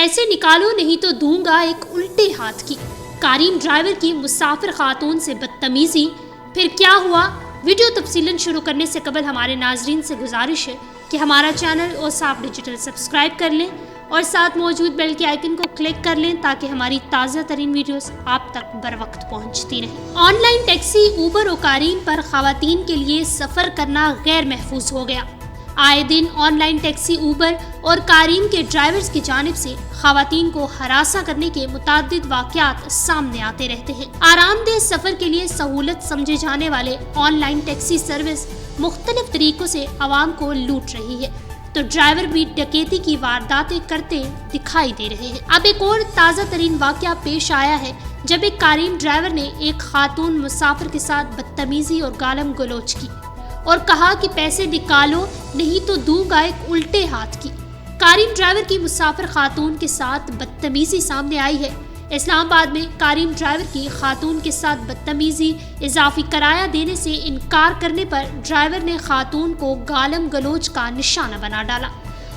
پیسے نکالو نہیں تو دوں گا ایک الٹے ہاتھ کی۔ کریم ڈرائیور کی مسافر خاتون سے بدتمیزی، پھر کیا ہوا؟ ویڈیو تفصیلاً شروع کرنے سے قبل ہمارے ناظرین سے گزارش ہے کہ ہمارا چینل اوصاف ڈیجیٹل سبسکرائب کر لیں اور ساتھ موجود بیل کے آئیکن کو کلک کر لیں تاکہ ہماری تازہ ترین ویڈیوز آپ تک بر وقت پہنچتی رہیں۔ آن لائن ٹیکسی، اوبر اور کریم پر خواتین کے لیے سفر کرنا غیر محفوظ ہو گیا۔ آئے دن آن لائن ٹیکسی، اوبر اور کریم کے ڈرائیورز کی جانب سے خواتین کو ہراساں کرنے کے متعدد واقعات سامنے آتے رہتے ہیں۔ آرام دہ سفر کے لیے سہولت سمجھے جانے والے آن لائن ٹیکسی سروس مختلف طریقوں سے عوام کو لوٹ رہی ہے تو ڈرائیور بھی ڈکیتی کی وارداتیں کرتے دکھائی دے رہے ہیں۔ اب ایک اور تازہ ترین واقعہ پیش آیا ہے جب ایک کریم ڈرائیور نے ایک خاتون مسافر کے ساتھ بدتمیزی اور گالم گلوچ کی اور کہا کہ پیسے نکالو نہیں تو دوں گا ایک الٹے ہاتھ کی۔ کریم ڈرائیور کی مسافر خاتون کے ساتھ بدتمیزی سامنے آئی ہے۔ اسلام آباد میں کریم ڈرائیور کی خاتون کے ساتھ بدتمیزی، اضافی کرایہ دینے سے انکار کرنے پر ڈرائیور نے خاتون کو گالم گلوچ کا نشانہ بنا ڈالا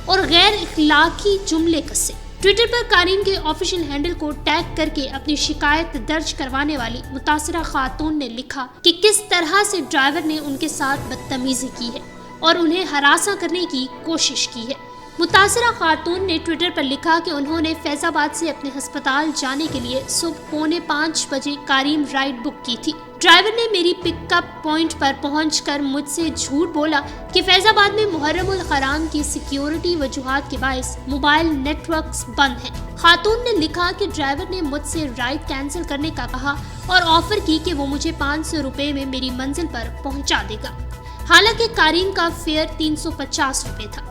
اور غیر اخلاقی جملے کسے۔ ٹویٹر پر کریم کے آفیشیل ہینڈل کو ٹیگ کر کے اپنی شکایت درج کروانے والی متاثرہ خاتون نے لکھا کہ کس طرح سے ڈرائیور نے ان کے ساتھ بدتمیزی کی ہے اور انہیں ہراساں کرنے کی کوشش کی ہے۔ متاثرہ خاتون نے ٹویٹر پر لکھا کہ انہوں نے فیض آباد سے اپنے ہسپتال جانے کے لیے صبح 4:45 بجے کریم رائڈ بک کی تھی۔ ڈرائیور نے میری پک اپ پوائنٹ پر پہنچ کر مجھ سے جھوٹ بولا کہ فیض آباد میں محرم الحرام کی سیکیورٹی وجوہات کے باعث موبائل نیٹ ورکس بند ہیں۔ خاتون نے لکھا کہ ڈرائیور نے مجھ سے رائڈ کینسل کرنے کا کہا اور آفر کی کہ وہ مجھے 500 روپے میں میری منزل پر پہنچا دے گا، حالانکہ کریم کا فیئر 350 روپے تھا۔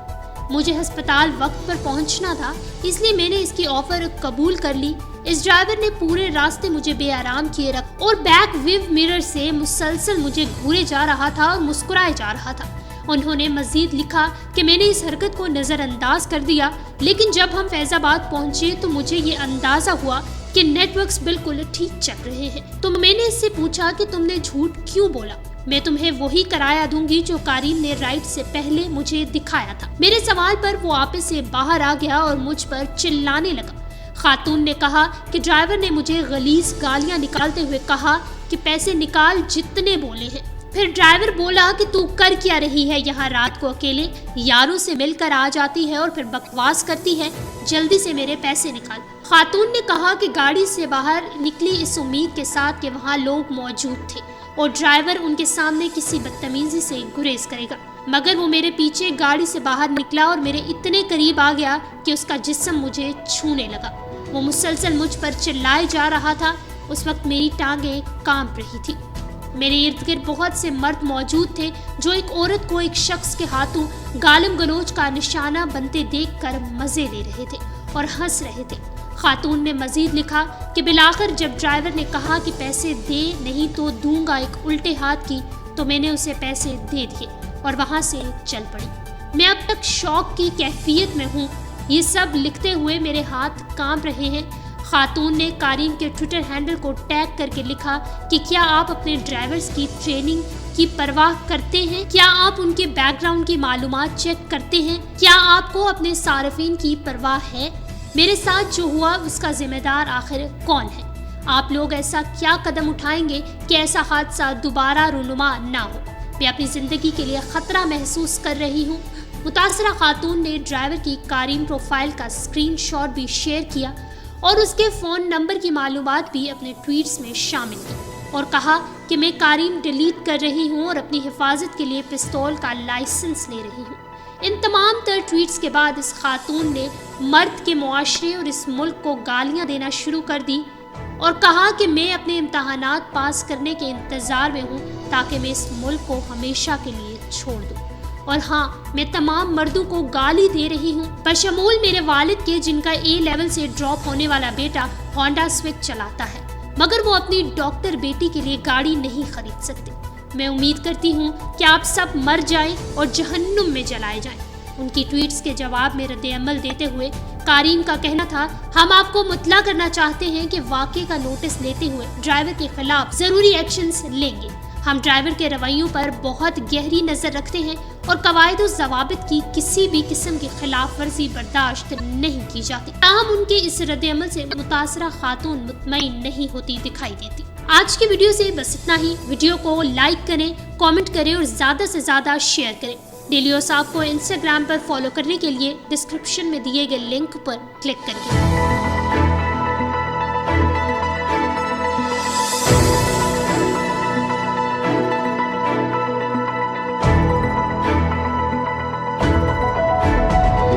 مجھے ہسپتال وقت پر پہنچنا تھا، اس لیے میں نے اس کی آفر قبول کر لی۔ اس ڈرائیور نے پورے راستے مجھے بے آرام کیے رکھ اور بیک ویو مرر سے مسلسل مجھے گھورے جا رہا تھا اور مسکرائے جا رہا تھا۔ انہوں نے مزید لکھا کہ میں نے اس حرکت کو نظر انداز کر دیا، لیکن جب ہم فیض آباد پہنچے تو مجھے یہ اندازہ ہوا کہ نیٹ ورکس بالکل ٹھیک چل رہے ہیں، تو میں نے اس سے پوچھا کہ تم نے جھوٹ کیوں بولا؟ میں تمہیں وہی کرایہ دوں گی جو کریم نے رائڈ سے پہلے مجھے دکھایا تھا۔ میرے سوال پر وہ آپے سے باہر آ گیا اور مجھ پر چلانے لگا۔ خاتون نے کہا کہ ڈرائیور نے مجھے غلیظ گالیاں نکالتے ہوئے کہا کہ پیسے نکال جتنے بولے ہیں۔ پھر ڈرائیور بولا کہ تو کر کیا رہی ہے یہاں رات کو اکیلے؟ یاروں سے مل کر آ جاتی ہے اور پھر بکواس کرتی ہے، جلدی سے میرے پیسے نکال۔ خاتون نے کہا کہ گاڑی سے باہر نکلی اس امید کے ساتھ کہ وہاں لوگ موجود تھے اور ڈرائیور ان کے سامنے کسی بدتمیزی سے گریز کرے گا، مگر وہ میرے پیچھے گاڑی سے باہر نکلا اور میرے اتنے قریب آ گیا کہ اس کا جسم مجھے چھونے لگا۔ وہ مسلسل مجھ پر چلائے جا رہا تھا۔ اس وقت میری ٹانگیں کانپ رہی تھی۔ میرے ارد گرد بہت سے مرد موجود تھے جو ایک عورت کو ایک شخص کے ہاتھوں گالم گلوچ کا نشانہ بنتے دیکھ کر مزے لے رہے تھے اور ہنس رہے تھے۔ خاتون نے مزید لکھا کہ بالآخر جب ڈرائیور نے کہا کہ پیسے دے نہیں تو دوں گا ایک الٹے ہاتھ کی، تو میں نے اسے پیسے دے دیے اور وہاں سے چل پڑی۔ میں اب تک شوق کی کیفیت میں ہوں۔ یہ سب لکھتے ہوئے میرے ہاتھ کانپ رہے ہیں۔ خاتون نے کریم کے ٹویٹر ہینڈل کو ٹیگ کر کے لکھا کہ کیا آپ اپنے ڈرائیورز کی ٹریننگ کی پرواہ کرتے ہیں؟ کیا آپ ان کے بیک گراؤنڈ کی معلومات چیک کرتے ہیں؟ کیا آپ کو اپنے صارفین کی پرواہ ہے؟ میرے ساتھ جو ہوا اس کا ذمہ دار آخر کون ہے؟ آپ لوگ ایسا کیا قدم اٹھائیں گے کہ ایسا حادثہ دوبارہ رونما نہ ہو؟ میں اپنی زندگی کے لیے خطرہ محسوس کر رہی ہوں۔ متاثرہ خاتون نے ڈرائیور کی کریم پروفائل کا اسکرین شاٹ بھی شیئر کیا اور اس کے فون نمبر کی معلومات بھی اپنے ٹویٹس میں شامل کی اور کہا کہ میں کریم ڈیلیٹ کر رہی ہوں اور اپنی حفاظت کے لیے پستول کا لائسنس لے رہی ہوں۔ ان تمام تر ٹویٹس کے بعد اس خاتون نے مرد کے معاشرے اور اس ملک کو گالیاں دینا شروع کر دی اور کہا کہ میں اپنے امتحانات پاس کرنے کے انتظار میں ہوں تاکہ میں اس ملک کو ہمیشہ کے لیے چھوڑ دوں، اور ہاں میں تمام مردوں کو گالی دے رہی ہوں بشمول میرے والد کے، جن کا A لیول سے ڈراپ ہونے والا بیٹا ہونڈا سوئچ چلاتا ہے، مگر وہ اپنی ڈاکٹر بیٹی کے لیے گاڑی نہیں خرید سکتے۔ میں امید کرتی ہوں کہ آپ سب مر جائیں اور جہنم میں جلائے جائیں۔ ان کی ٹویٹس کے جواب میں رد عمل دیتے ہوئے کریم کا کہنا تھا، ہم آپ کو مطلع کرنا چاہتے ہیں کہ واقعے کا نوٹس لیتے ہوئے ڈرائیور کے خلاف ضروری ایکشنز لیں گے۔ ہم ڈرائیور کے رویوں پر بہت گہری نظر رکھتے ہیں اور قواعد و ضوابط کی کسی بھی قسم کی خلاف ورزی برداشت نہیں کی جاتی۔ تاہم ان کے اس رد عمل سے متاثرہ خاتون مطمئن نہیں ہوتی دکھائی دیتی۔ آج کی ویڈیو سے بس اتنا ہی۔ ویڈیو کو لائک کریں، کامنٹ کریں اور زیادہ سے زیادہ شیئر کریں۔ ڈیلی اوساف کو انسٹاگرام پر فالو کرنے کے لیے ڈسکرپشن میں دیے گئے لنک پر کلک کریں۔